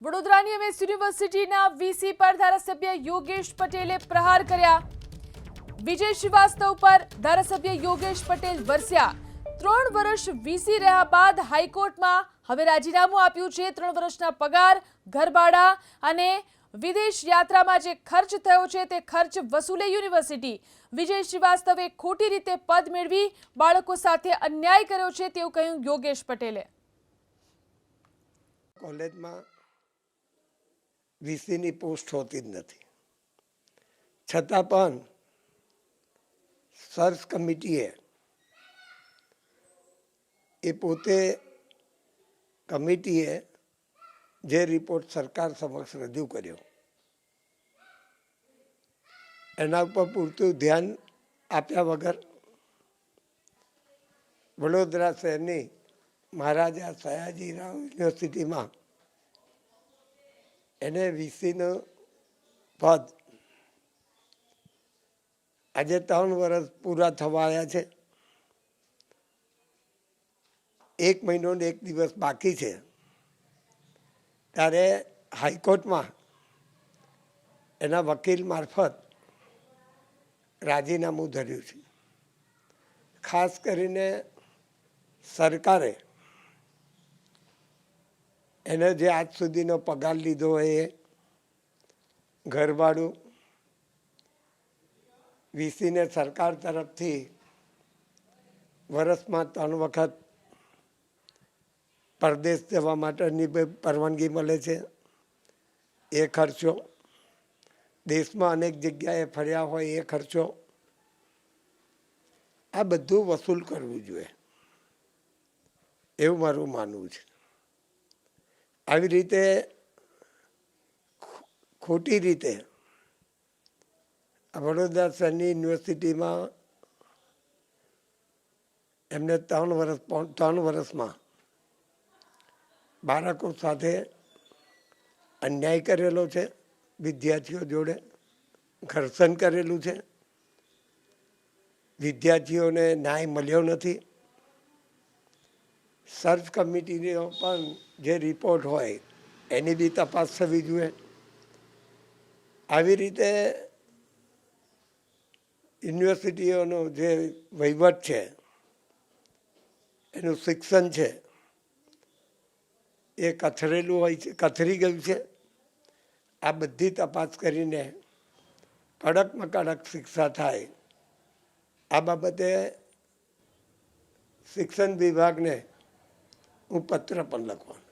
વડોદરાની એમએસ યુનિવર્સિટીના વીસી પર ધારાસભ્ય યોગેશ પટેલે પ્રહાર કર્યા। વિજય શ્રીવાસ્તવ પર ધારાસભ્ય યોગેશ પટેલ વરસ્યા। 3 વર્ષ વીસી રહ્યા બાદ હાઈકોર્ટમાં હવે રાજીનામું આપ્યું છે। 3 વર્ષના પગાર, ઘરભાડા અને વિદેશ યાત્રામાં જે ખર્ચ થયો છે તે ખર્ચ વસૂલે યુનિવર્સિટી। વિજય શ્રીવાસ્તવે ખોટી રીતે પદ મેળવી બાળકો સાથે અન્યાય કર્યો છે તેવું કહ્યું યોગેશ પટેલે। કોલેજમાં વીસીની પોસ્ટ હોતી જ નથી, છતાં પણ સર્ચ કમિટીએ પોતે કમિટીએ જે રિપોર્ટ સરકાર સમક્ષ રજૂ કર્યો એના ઉપર પૂરતું ધ્યાન આપ્યા વગર વડોદરા શહેરની મહારાજા સયાજીરાવ યુનિવર્સિટીમાં એને વીસીનું પદ આજે 3 વર્ષ પૂરા થવા આવ્યા છે। 1 મહિનો ને 1 દિવસ બાકી છે ત્યારે હાઈકોર્ટમાં એના વકીલ મારફત રાજીનામું ધર્યું છે। ખાસ કરીને સરકારે એને જે આજ સુધીનો પગાર લીધો હોય એ, ઘરભાડું, વીસીને સરકાર તરફથી વર્ષમાં 3 વખત પરદેશ જવા માટેની પરવાનગી મળે છે, એ ખર્ચો, દેશમાં અનેક જગ્યાએ ફર્યા હોય એ ખર્ચો, આ બધું વસૂલ કરવું જોઈએ એવું મારું માનવું છે। આવી રીતે ખોટી રીતે વડોદરા શહેરની યુનિવર્સિટીમાં એમને 3 વર્ષમાં બાળકો સાથે અન્યાય કરેલો છે, વિદ્યાર્થીઓ જોડે ઘર્ષણ કરેલું છે, વિદ્યાર્થીઓને ન્યાય મળ્યો નથી। સર્ચ કમિટીનો પણ જે રિપોર્ટ હોય એની બી તપાસ થવી જોઈએ। આવી રીતે યુનિવર્સિટીઓનો જે વહીવટ છે, એનું શિક્ષણ છે એ કથરેલું હોય છે, કથરી ગયું છે। આ બધી તપાસ કરીને કડકમાં કડક શિક્ષા થાય આ બાબતે શિક્ષણ વિભાગને હું પત્ર પણ લખવાનો।